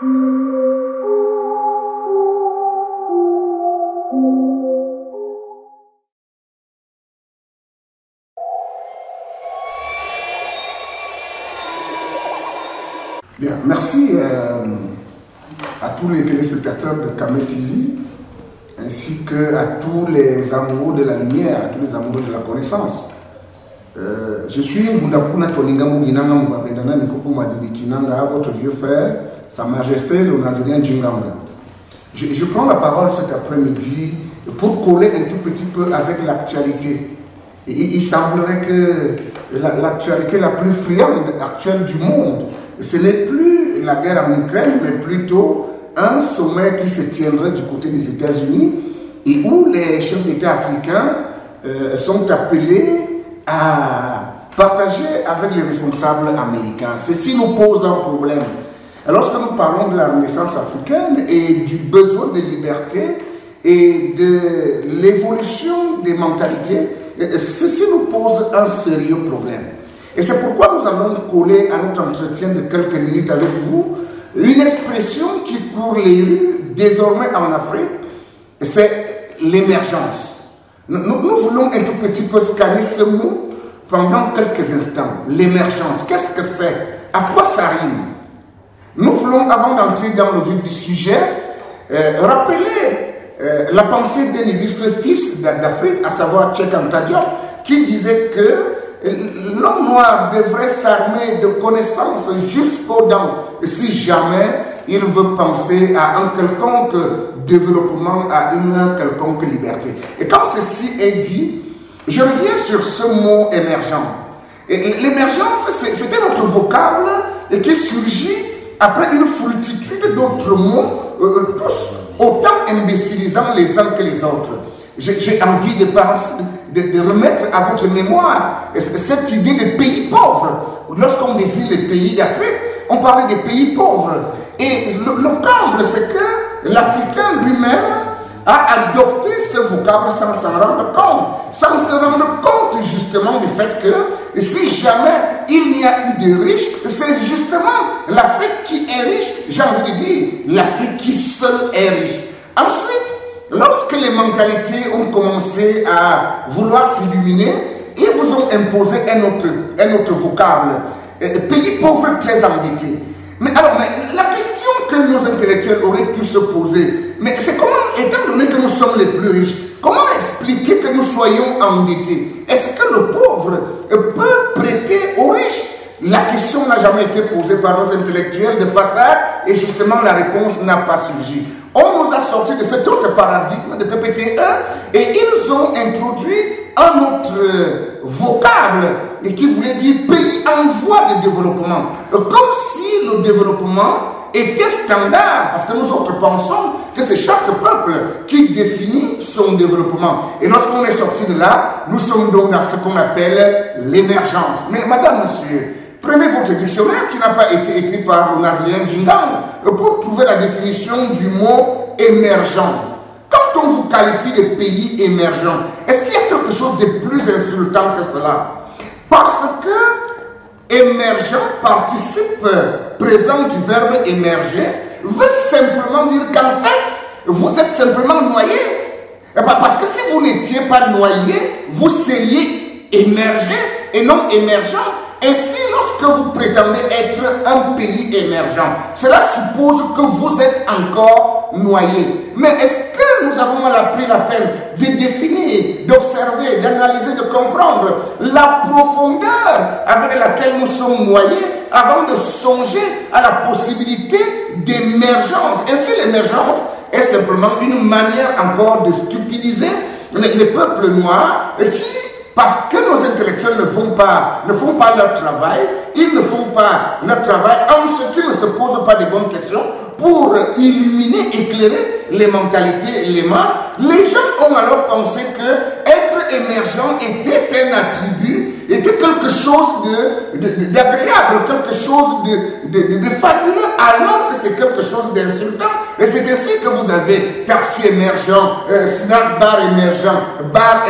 Bien, merci à tous les téléspectateurs de Kamel TV, ainsi qu'à tous les amoureux de la lumière, à tous les amoureux de la connaissance. Je suis Mbundakuna Toninga Mouginanga Mbapendana Nikopo Madibikinanga, votre vieux frère, Sa Majesté le Nazirien Djinganga. Je prends la parole cet après-midi pour coller un tout petit peu avec l'actualité. Il semblerait que l'actualité la plus friande actuelle du monde, ce n'est plus la guerre en Ukraine, mais plutôt un sommet qui se tiendrait du côté des États-Unis et où les chefs d'État africains sont appelés à partager avec les responsables américains. Ceci nous pose un problème. Lorsque nous parlons de la Renaissance africaine et du besoin de liberté et de l'évolution des mentalités, ceci nous pose un sérieux problème. Et c'est pourquoi nous allons coller à notre entretien de quelques minutes avec vous une expression qui court les rues désormais en Afrique, c'est l'émergence. Nous voulons un tout petit peu scanner ce mot pendant quelques instants. L'émergence, qu'est-ce que c'est? À quoi ça rime? Nous voulons, avant d'entrer dans le vif du sujet, rappeler la pensée d'un illustre fils d'Afrique, à savoir Cheikh Anta Diop, qui disait que l'homme noir devrait s'armer de connaissances jusqu'aux dents si jamais il veut penser à un quelconque développement, à une quelconque liberté. Et quand ceci est dit, je reviens sur ce mot émergent. L'émergence, c'était notre vocable qui surgit après une foultitude d'autres mots, tous autant imbécilisants les uns que les autres. J'ai envie de remettre à votre mémoire cette idée de pays pauvres. Lorsqu'on désigne les pays d'Afrique, on parle des pays pauvres. Et le comble, c'est que l'Africain lui-même a adopté ce vocable sans s'en rendre compte. Sans se rendre compte justement du fait que si jamais il n'y a eu de riches, c'est justement l'Afrique qui est riche. J'ai envie de dire, l'Afrique qui seule est riche. Ensuite, lorsque les mentalités ont commencé à vouloir s'illuminer, ils vous ont imposé un autre vocable. Pays pauvres très endettés. Mais la question que nos intellectuels auraient pu se poser, mais c'est comment, étant donné que nous sommes les plus riches, comment expliquer que nous soyons endettés? Est-ce que le pauvre peut prêter aux riches? La question n'a jamais été posée par nos intellectuels de façade et justement la réponse n'a pas surgi. On nous a sorti de cet autre paradigme de PPTE et ils ont introduit un autre vocable et qui voulait dire pays en voie de développement. Comme si le développement était standard, parce que nous autres pensons que c'est chaque peuple qui définit son développement. Et lorsqu'on est sorti de là, nous sommes donc dans ce qu'on appelle l'émergence. Mais madame, monsieur, prenez votre dictionnaire qui n'a pas été écrit par le Nazirien Djinganga pour trouver la définition du mot émergence. Quand on vous qualifie de pays émergent, est-ce qu'il y a quelque chose de plus insultant que cela? Parce que émergent participe présent du verbe émerger veut simplement dire qu'en fait, vous êtes simplement noyé. Parce que si vous n'étiez pas noyé, vous seriez émergé et non émergent. Ainsi, lorsque vous prétendez être un pays émergent, cela suppose que vous êtes encore noyé. Mais est-ce que nous avons pris la peine de définir, d'observer, d'analyser, de comprendre la profondeur avec laquelle nous sommes noyés avant de songer à la possibilité d'émergence? Ainsi, l'émergence est simplement une manière encore de stupidiser les peuples noirs qui, parce que nos intellectuels ne font pas leur travail, ils ne font pas leur travail en ce qu'ils ne se posent pas de bonnes questions pour illuminer, éclairer les mentalités et les masses. Les gens ont alors pensé que être émergent était un attribut, était quelque chose d'agréable, quelque chose de fabuleux, alors que c'est quelque chose d'insultant. Et c'est ainsi que vous avez taxi émergent, snack bar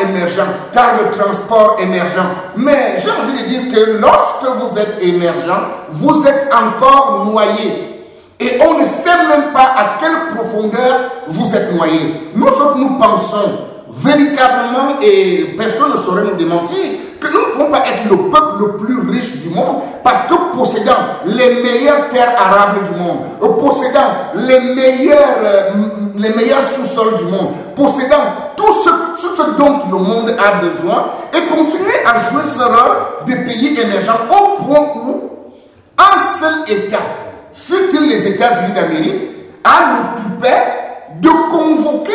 émergent, car le transport émergent. Mais j'ai envie de dire que lorsque vous êtes émergent, vous êtes encore noyé. Et on ne sait même pas à quelle profondeur vous êtes noyés. Nous autres, nous pensons véritablement, et personne ne saurait nous démentir, que nous ne pouvons pas être le peuple le plus riche du monde parce que possédant les meilleures terres arables du monde, possédant les meilleurs sous-sols du monde, possédant tout ce dont le monde a besoin et continuer à jouer ce rôle des pays émergents au point où un seul État, fut-il les États-Unis d'Amérique, a l'occupé de convoquer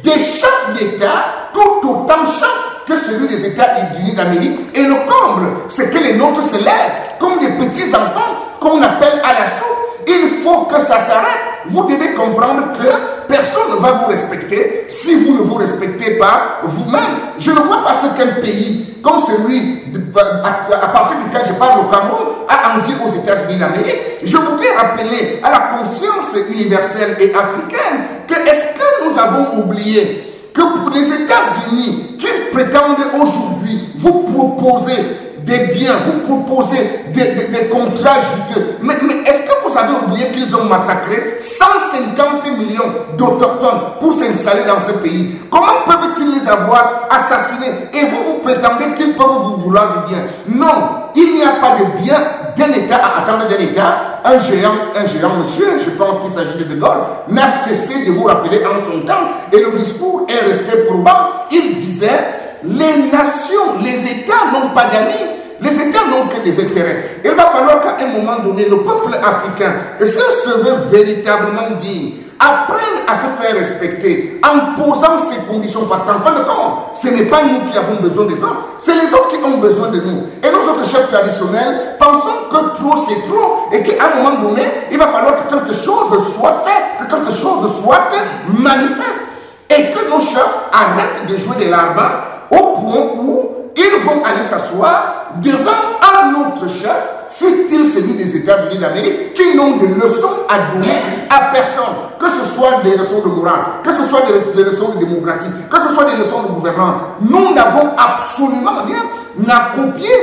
des chefs d'État tout autant chefs que celui des États-Unis d'Amérique. Et le comble, c'est que les nôtres se lèvent comme des petits enfants qu'on appelle à la soupe. Il faut que ça s'arrête. Vous devez comprendre que personne ne va vous respecter si vous ne vous respectez pas vous-même. Je ne vois pas ce qu'un pays comme celui à partir duquel je parle au Cameroun a envie aux États-Unis d'Amérique. Je voudrais rappeler à la conscience universelle et africaine que est-ce que nous avons oublié que pour les États-Unis qui prétendent aujourd'hui vous proposer des biens, vous proposez des contrats juteux. Mais est-ce que vous avez oublié qu'ils ont massacré 150 millions d'autochtones pour s'installer dans ce pays? Comment peuvent-ils les avoir assassinés? Et vous prétendez qu'ils peuvent vous vouloir du bien? Non, il n'y a pas de bien d'un État à attendre d'un État. Un géant, monsieur, je pense qu'il s'agit de Gaulle, n'a cessé de vous rappeler en son temps, et le discours est resté probant. Il disait: les nations, les États n'ont pas d'amis, les États n'ont que des intérêts. Il va falloir qu'à un moment donné, le peuple africain, et s'il se veut véritablement digne, apprenne à se faire respecter en posant ces conditions, parce qu'en fin de compte, ce n'est pas nous qui avons besoin des autres, c'est les autres qui ont besoin de nous. Et nous autres chefs traditionnels pensons que trop c'est trop, et qu'à un moment donné, il va falloir que quelque chose soit fait, que quelque chose soit manifeste, et que nos chefs arrêtent de jouer des larbins au point où ils vont aller s'asseoir devant un autre chef, fut-il celui des États-Unis d'Amérique, qui n'ont de leçons à donner à personne, que ce soit des leçons de morale, que ce soit des leçons de démocratie, que ce soit des leçons de gouvernement. Nous n'avons absolument rien à copier,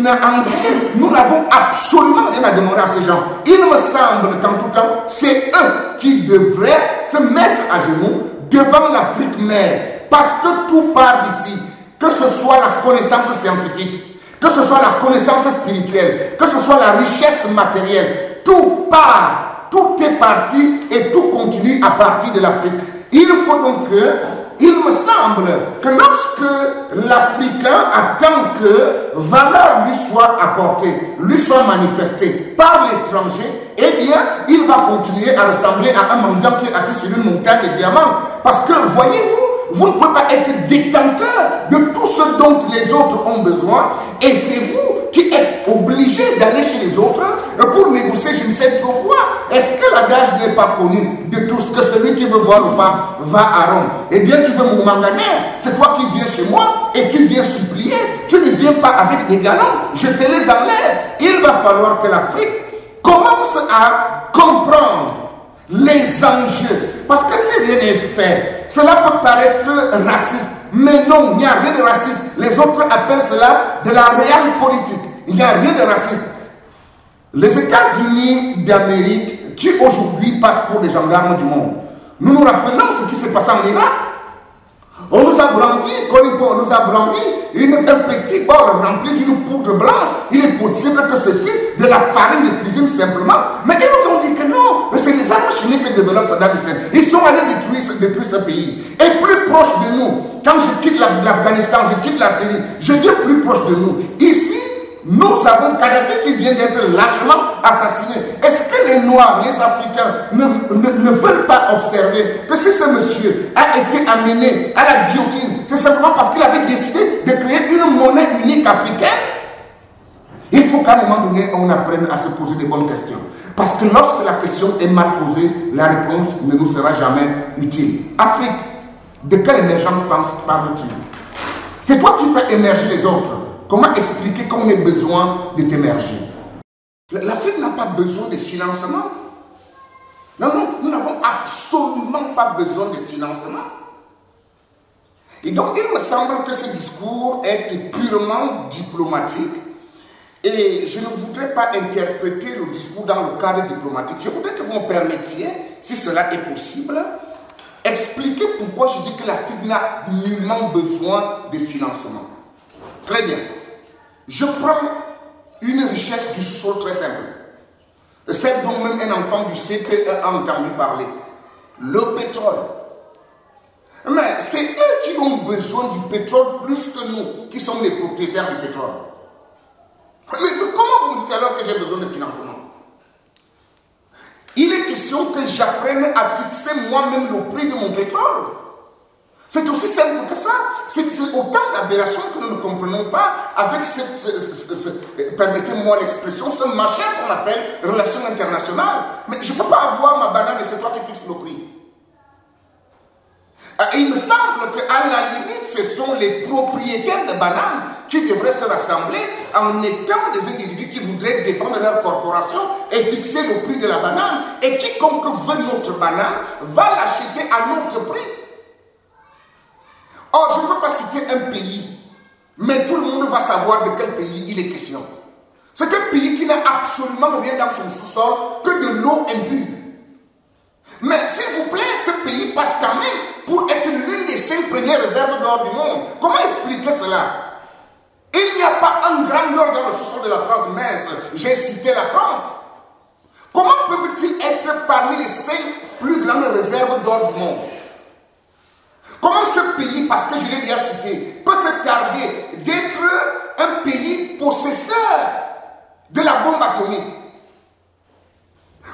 à envier, nous n'avons absolument rien à demander à ces gens. Il me semble qu'en tout temps, c'est eux qui devraient se mettre à genoux devant l'Afrique mère, parce que tout part d'ici, que ce soit la connaissance scientifique, que ce soit la connaissance spirituelle, que ce soit la richesse matérielle, tout part, tout est parti et tout continue à partir de l'Afrique. Il faut donc que, il me semble que lorsque l'Africain attend que valeur lui soit apportée, lui soit manifestée par l'étranger, eh bien, il va continuer à ressembler à un mendiant qui est assis sur une montagne de diamants. Parce que, voyez-vous, vous ne pouvez pas être détenteur de tout ce dont les autres ont besoin, et c'est vous qui êtes obligé d'aller chez les autres pour négocier je ne sais trop quoi. Est-ce que l'adage n'est pas connu de tous que celui qui veut voir le pape va à Rome? Eh bien, tu veux mon manganèse, c'est toi qui viens chez moi et tu viens supplier, tu ne viens pas avec des galons, je te les enlève. Il va falloir que l'Afrique commence à comprendre les enjeux, parce que si rien n'est fait, cela peut paraître raciste, mais non, il n'y a rien de raciste. Les autres appellent cela de la réelle politique. Il n'y a rien de raciste. Les États-Unis d'Amérique, qui aujourd'hui passent pour des gendarmes du monde, nous nous rappelons ce qui s'est passé en Irak. On nous a brandi, on nous a brandi un petit bol rempli d'une poudre blanche. Il est possible que ce fût de la farine de cuisine simplement. Mais ils nous ont dit que non, c'est les armes chimiques que développe Saddam Hussein. Ils sont allés détruire ce pays. Et plus proche de nous, quand je quitte l'Afghanistan, je quitte la Syrie, je viens plus proche de nous. Ici, nous avons Kadhafi qui vient d'être lâchement assassiné. Est-ce que les Noirs, les Africains ne veulent pas observer que si ce monsieur a été amené à la guillotine, c'est simplement parce qu'il avait décidé de créer une monnaie unique africaine? Il faut qu'à un moment donné, on apprenne à se poser des bonnes questions. Parce que lorsque la question est mal posée, la réponse ne nous sera jamais utile. Afrique, de quelle émergence parles-tu? C'est toi qui fais émerger les autres. Comment expliquer qu'on ait besoin de t'émerger? L'Afrique n'a pas besoin de financement. Non, non, nous n'avons absolument pas besoin de financement. Et donc, il me semble que ce discours est purement diplomatique Et je ne voudrais pas interpréter le discours dans le cadre diplomatique. Je voudrais que vous me permettiez, si cela est possible, expliquer pourquoi je dis que l'Afrique n'a nullement besoin de financement. Très bien. Je prends une richesse du sous-sol très simple. Celle dont même un enfant du siècle a entendu parler. Le pétrole. Mais c'est eux qui ont besoin du pétrole plus que nous, qui sommes les propriétaires du pétrole. Mais comment vous me dites alors que j'ai besoin de financement? Il est question que j'apprenne à fixer moi-même le prix de mon pétrole. C'est aussi simple que ça. C'est autant d'aberrations que nous ne comprenons pas avec permettez-moi l'expression, ce machin qu'on appelle relations internationales. Mais je ne peux pas avoir ma banane et c'est toi qui fixes le prix. Et il me semble qu'à la limite, ce sont les propriétaires de bananes qui devraient se rassembler en étant des individus qui voudraient défendre leur corporation et fixer le prix de la banane. Et quiconque veut notre banane va l'acheter à notre prix. Or, je ne peux pas citer un pays, mais tout le monde va savoir de quel pays il est question. C'est un pays qui n'a absolument rien dans son sous-sol que de l'eau impure. Mais s'il vous plaît, ce pays passe quand même pour être l'une des 5 premières réserves d'or du monde. Comment expliquer cela? Il n'y a pas un grand or dans le sous-sol de la France, mais j'ai cité la France. Comment peuvent-ils être parmi les 5 plus grandes réserves d'or du monde? Comment ce pays, parce que je l'ai déjà cité, peut se targuer d'être un pays possesseur de la bombe atomique?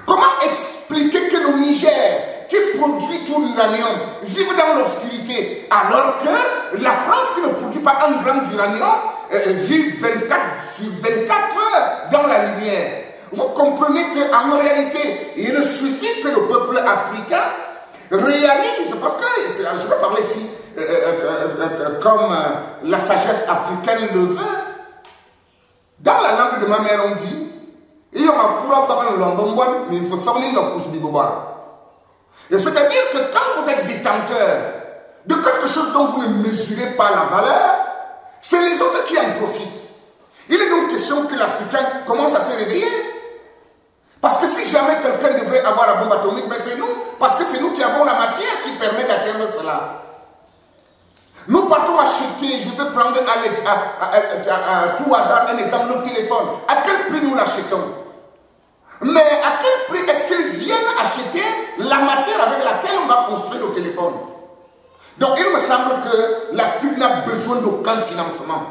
Comment expliquer que le Niger, qui produit tout l'uranium, vive dans l'obscurité, alors que la France, qui ne produit pas un gramme d'uranium, vit 24 sur 24 heures dans la lumière? Vous comprenez qu'en réalité, il ne suffit que le peuple africain réalise, parce que je vais parler ici comme la sagesse africaine le veut. Dans la langue de ma mère, on dit et c'est-à-dire que quand vous êtes détenteur de quelque chose dont vous ne mesurez pas la valeur, c'est les autres qui en profitent. Il est donc question que l'Africain commence à se réveiller. Parce que si jamais quelqu'un devrait avoir la bombe atomique, ben c'est nous. Parce que c'est nous qui avons la matière qui permet d'atteindre cela. Nous partons acheter, je vais prendre à tout hasard un exemple, le téléphone. À quel prix nous l'achetons? Mais à quel prix est-ce qu'ils viennent acheter la matière avec laquelle on va construire le téléphone? Donc il me semble que l'Afrique n'a besoin d'aucun financement.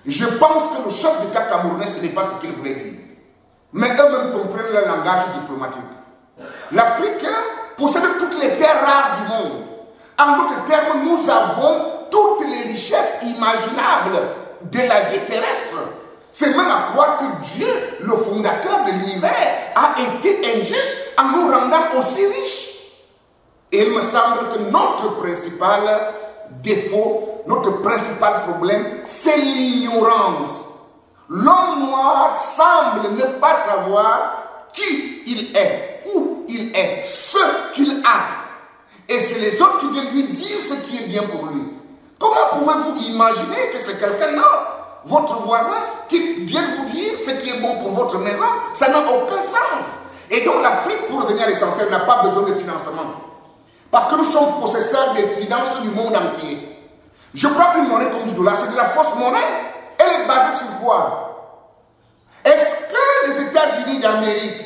Je pense que le chef d'État camerounais, ce n'est pas ce qu'il voulait dire. Mais eux-mêmes comprennent le langage diplomatique. L'Afrique possède toutes les terres rares du monde. En d'autres termes, nous avons toutes les richesses imaginables de la vie terrestre. C'est même à croire que Dieu, le fondateur de l'univers, a été injuste en nous rendant aussi riches. Et il me semble que notre principal défaut, notre principal problème, c'est l'ignorance. L'homme noir semble ne pas savoir qui il est, où il est, ce qu'il a. Et c'est les autres qui viennent lui dire ce qui est bien pour lui. Comment pouvez-vous imaginer que c'est quelqu'un d'autre, votre voisin, qui vient vous dire ce qui est bon pour votre maison? Ça n'a aucun sens. Et donc l'Afrique, pour revenir à l'essentiel, n'a pas besoin de financement. Parce que nous sommes possesseurs des finances du monde entier. Je prends une monnaie comme du dollar, c'est de la fausse monnaie. Elle est basée sur quoi? Est-ce que les États-Unis d'Amérique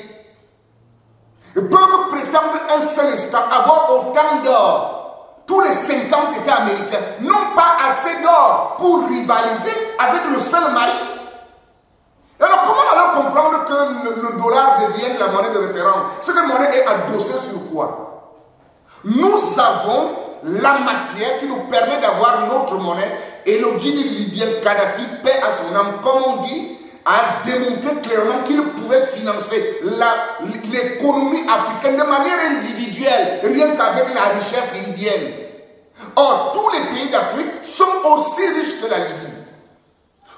peuvent prétendre un seul instant avoir autant d'or? Tous les 50 États américains n'ont pas assez d'or pour rivaliser avec le seul Mali. Alors comment alors comprendre que le dollar devienne la monnaie de référence? Cette monnaie est adossée sur quoi? Nous avons la matière qui nous permet d'avoir notre monnaie. Et le guide libyen Kadhafi, paix à son âme, comme on dit, a démontré clairement qu'il pourrait financer l'économie africaine de manière individuelle, rien qu'avec la richesse libyenne. Or, tous les pays d'Afrique sont aussi riches que la Libye.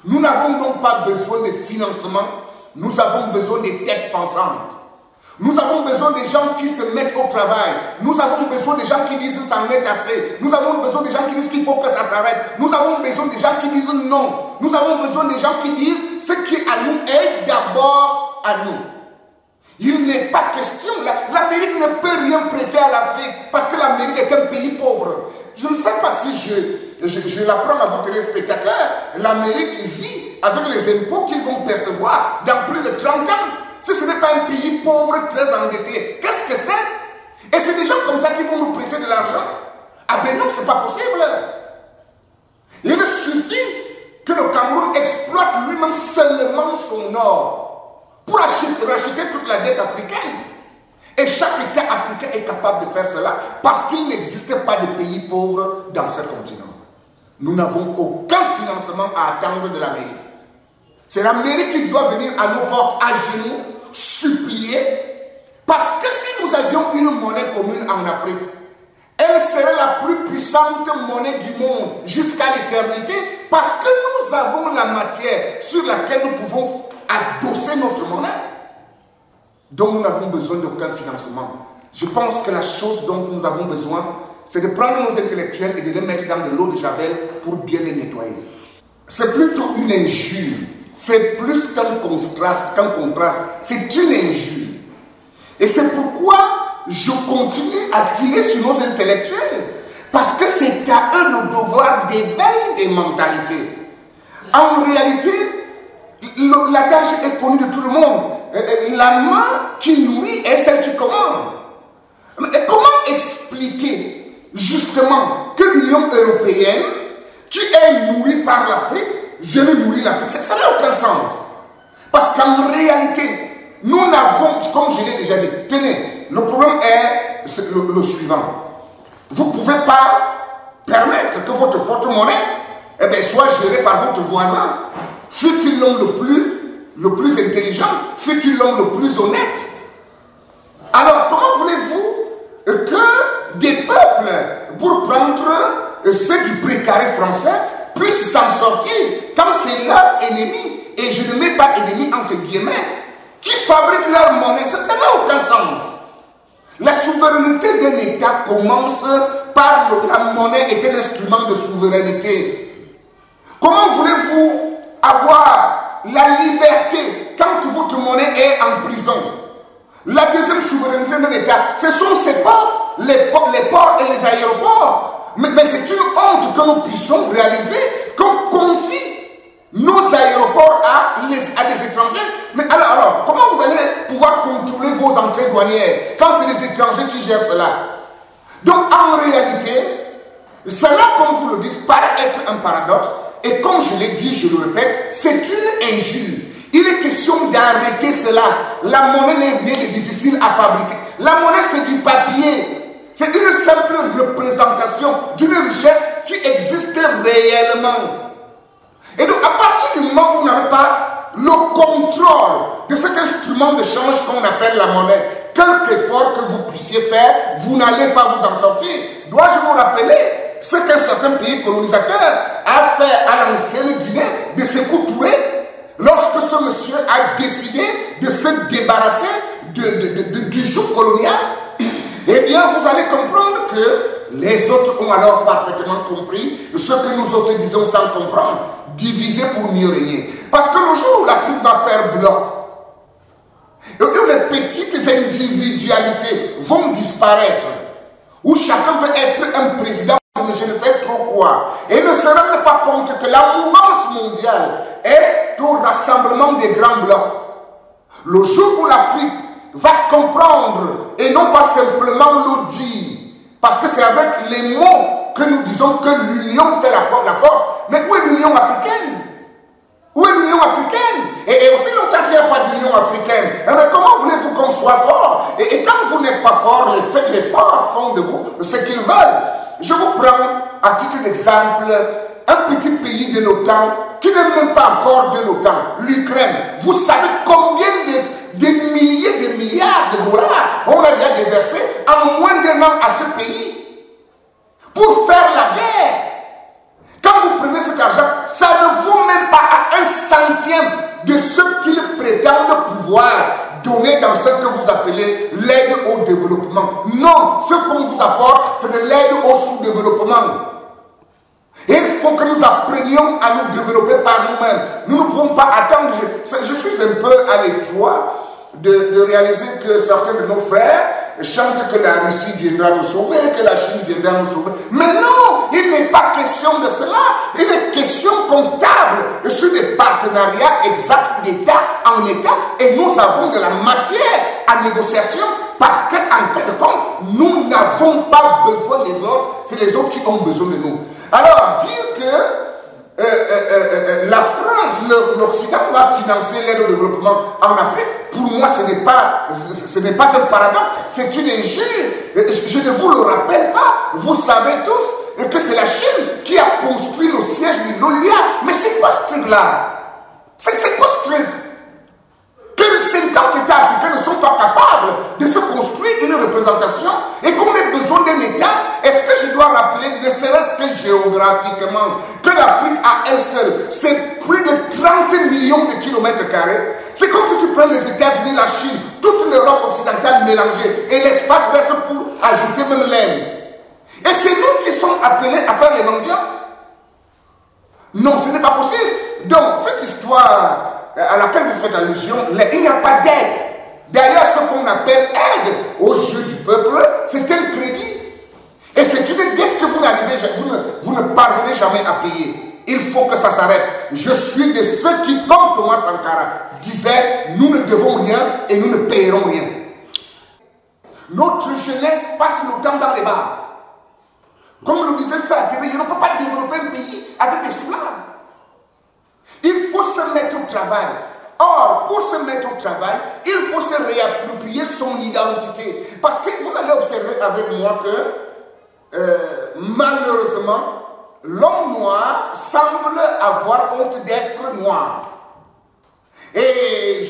Nous n'avons donc pas besoin de financement, nous avons besoin des têtes pensantes. Nous avons besoin des gens qui se mettent au travail. Nous avons besoin des gens qui disent ça en est assez. Nous avons besoin des gens qui disent qu'il faut que ça s'arrête. Nous avons besoin des gens qui disent non. Nous avons besoin des gens qui disent ce qui est à nous est d'abord à nous. Il n'est pas question, l'Amérique ne peut rien prêter à l'Afrique parce que l'Amérique est un pays pauvre. Je ne sais pas si je l'apprends à vos téléspectateurs, l'Amérique vit avec les impôts qu'ils vont percevoir dans plus de 30 ans. Si ce n'est pas un pays pauvre, très endetté, qu'est-ce que c'est? Et c'est des gens comme ça qui vont nous prêter de l'argent? Ah ben non, c'est pas possible. Il suffit que le Cameroun exploite lui-même seulement son or pour racheter toute la dette africaine. Et chaque État africain est capable de faire cela parce qu'il n'existe pas de pays pauvres dans ce continent. Nous n'avons aucun financement à attendre de l'Amérique. C'est l'Amérique qui doit venir à nos portes à genoux, supplier, parce que si nous avions une monnaie commune en Afrique, elle serait la plus puissante monnaie du monde jusqu'à l'éternité, parce que nous avons la matière sur laquelle nous pouvons adosser notre monnaie. Donc nous n'avons besoin d'aucun financement. Je pense que la chose dont nous avons besoin, c'est de prendre nos intellectuels et de les mettre dans de l'eau de Javel pour bien les nettoyer. C'est plutôt une injure. C'est plus qu'un contraste. C'est une injure. Et c'est pourquoi je continue à tirer sur nos intellectuels. Parce que c'est à eux le devoir d'éveil des mentalités. En réalité, l'adage est connu de tout le monde. La main qui nourrit est celle qui commande. Et comment expliquer justement que l'Union européenne, qui est nourrie par l'Afrique, vienne nourrir l'Afrique? Ça n'a aucun sens. Parce qu'en réalité, nous n'avons, comme je l'ai déjà dit, tenez, le problème est le suivant. Vous ne pouvez pas permettre que votre porte-monnaie soit géré par votre voisin, fût-il l'homme le plus intelligent, fût-il l'homme le plus honnête. Alors, comment voulez-vous que des peuples, pour prendre ceux du précaré français, puissent s'en sortir quand c'est leur ennemi, et je ne mets pas ennemi entre guillemets, qui fabriquent leur monnaie? Ça n'a aucun sens. La souveraineté d'un État commence par la monnaie est un instrument de souveraineté. Comment voulez-vous avoir la liberté quand votre monnaie est en prison? La deuxième souveraineté d'un État, ce sont ses ports, les ports et les aéroports. Mais c'est une honte que nous puissions réaliser, qu'on confie nos aéroports à des étrangers. Mais alors, comment vous allez pouvoir contrôler vos entrées douanières quand c'est les étrangers qui gèrent cela? Donc, en réalité, cela, comme vous le dites, paraît être un paradoxe. Et comme je l'ai dit, je le répète, c'est une injure. Il est question d'arrêter cela. La monnaie n'est rien de difficile à fabriquer. La monnaie, c'est du papier. C'est une simple représentation d'une richesse qui existe réellement. Et donc, à partir du moment où vous n'avez pas le contrôle de cet instrument de change qu'on appelle la monnaie, quelque effort que vous puissiez faire, vous n'allez pas vous en sortir. Dois-je vous rappeler ce qu'un certain pays colonisateur a fait à l'ancienne Guinée de Sékou Touré lorsque ce monsieur a décidé de se débarrasser du joug colonial? Eh bien, vous allez comprendre que les autres ont alors parfaitement compris ce que nous autres disons sans comprendre. Diviser pour mieux régner. Parce que le jour où l'Afrique va faire bloc, et où les petites individualités vont disparaître, où chacun veut être un président de je ne sais trop quoi, et ne se rende pas compte que la mouvance mondiale est au rassemblement des grands blocs. Le jour où l'Afrique va comprendre et non pas simplement le dire, parce que c'est avec les mots que nous disons que l'union fait la force. Mais où est l'Union africaine? Où est l'Union africaine? Et aussi longtemps qu'il n'y a pas d'Union africaine, mais comment voulez-vous qu'on soit fort? Et quand vous n'êtes pas fort, les forts font de vous ce qu'ils veulent. Je vous prends à titre d'exemple un petit pays de l'OTAN qui n'est même pas encore de l'OTAN, l'Ukraine. Vous savez combien des milliers de milliards de dollars on a déjà déversé en moins d'un an à ce pays pour faire la guerre? Quand vous prenez cet argent, ça ne vaut même pas à 1 centième de ce qu'ils prétendent pouvoir donner dans ce que vous appelez l'aide au développement. Non, ce qu'on vous apporte, c'est de l'aide au sous-développement. Il faut que nous apprenions à nous développer par nous-mêmes. Nous ne pouvons pas attendre. Je suis un peu à l'étroit de réaliser que certains de nos frères chantent que la Russie viendra nous sauver, que la Chine viendra nous sauver. Mais non, il n'est pas question de cela. Il est question comptable sur des partenariats exacts d'État en État. Et nous avons de la matière à négociation parce qu'en fait de compte, nous n'avons pas besoin des autres. C'est les autres qui ont besoin de nous. Alors, dire que la France, l'Occident va financer l'aide au développement en Afrique, pour moi, ce n'est pas un paradoxe, c'est une injure. Je ne vous le rappelle pas, vous savez tous que c'est la Chine qui a construit le siège de l'OUA. Mais c'est quoi ce truc-là? C'est quoi ce truc? Que 50 États africains ne sont pas capables de se construire une représentation et qu'on ait besoin d'un État. Est-ce que je dois rappeler, ne serait-ce que géographiquement, que l'Afrique à elle seule, c'est plus de 30 millions de kilomètres carrés? C'est comme si tu prends les États-Unis, la Chine, toute l'Europe occidentale mélangée et l'espace reste pour ajouter même l'Inde. Et c'est nous qui sommes appelés à faire les mendiants? Non, ce n'est pas possible. Donc, cette histoire à laquelle vous faites allusion, il n'y a pas d'aide. D'ailleurs, ce qu'on appelle aide aux yeux du peuple, c'est un crédit. Et c'est une dette que vous ne parvenez jamais à payer. Il faut que ça s'arrête. Je suis de ceux qui, comme Thomas Sankara, disaient, nous ne devons rien et nous ne payerons rien. Notre jeunesse passe le temps dans les bars. Comme le disait Fatima, on ne peut pas développer un pays avec des sous-là. Il faut se mettre au travail. Or, pour se mettre au travail, il faut se réapproprier son identité. Parce que vous allez observer avec moi que, malheureusement, l'homme noir semble avoir honte d'être noir. Et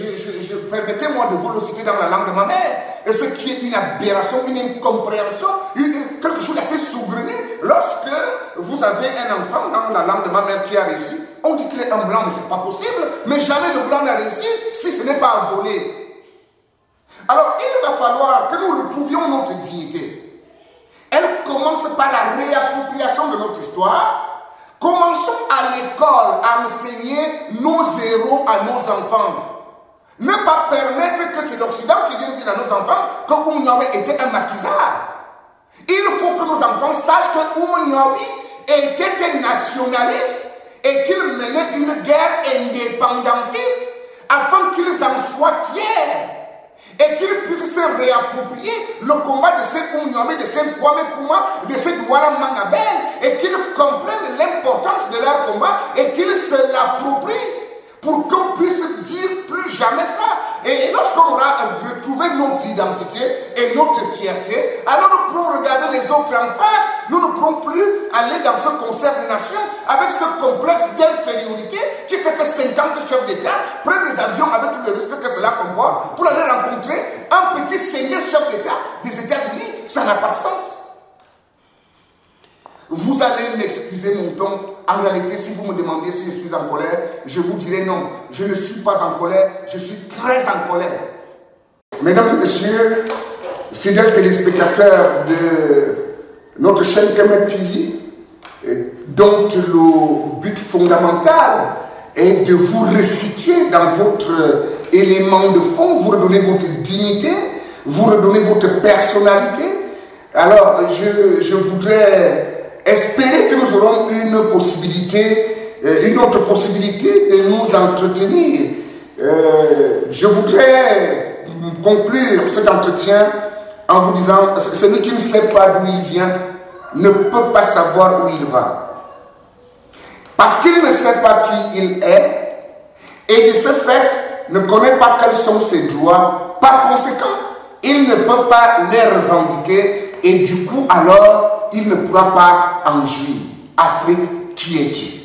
permettez-moi de vous le citer dans la langue de ma mère. Et ce qui est une aberration, une incompréhension, quelque chose d'assez saugrenu. Lorsque vous avez un enfant dans la langue de ma mère qui a réussi, on dit qu'il est un blanc, mais ce n'est pas possible. Mais jamais le blanc n'a réussi si ce n'est pas volé. Alors, il va falloir que nous retrouvions notre dignité. Elle commence par la réappropriation de notre histoire. Commençons à l'école à enseigner nos héros à nos enfants. Ne pas permettre que c'est l'Occident qui vienne dire à nos enfants que Oumou était un maquisard. Il faut que nos enfants sachent que Oumou était un nationaliste et qu'il menait une guerre indépendantiste afin qu'ils en soient fiers et qu'ils puissent se réapproprier le combat de ces Oumou, de ces Kwame Nkrumah, de ces Douala Mangabel, et qu'ils comprennent l'importance de leur combat et qu'ils se l'approprient pour qu'on puisse dire plus jamais ça. Et lorsqu'on aura retrouvé notre identité et notre fierté, alors nous pourrons regarder les autres en face. Nous ne pourrons plus aller dans ce concert de nations avec ce complexe d'infériorité qui fait que 50 chefs d'État prennent des avions avec tous les risques que cela comporte pour aller rencontrer un petit seigneur chef d'État des États-Unis. Ça n'a pas de sens. Vous allez m'excuser mon ton. En réalité, si vous me demandez si je suis en colère, je vous dirai non. Je ne suis pas en colère, je suis très en colère. Mesdames et messieurs, fidèles téléspectateurs de notre chaîne Kemet TV, dont le but fondamental est de vous resituer dans votre élément de fond, vous redonner votre dignité, vous redonner votre personnalité. Alors, je voudrais espérer que nous aurons une autre possibilité de nous entretenir. Je voudrais conclure cet entretien en vous disant, celui qui ne sait pas d'où il vient ne peut pas savoir où il va. Parce qu'il ne sait pas qui il est et de ce fait ne connaît pas quels sont ses droits. Par conséquent, il ne peut pas les revendiquer et du coup alors il ne pourra pas en jouir. Afrique, qui es-tu?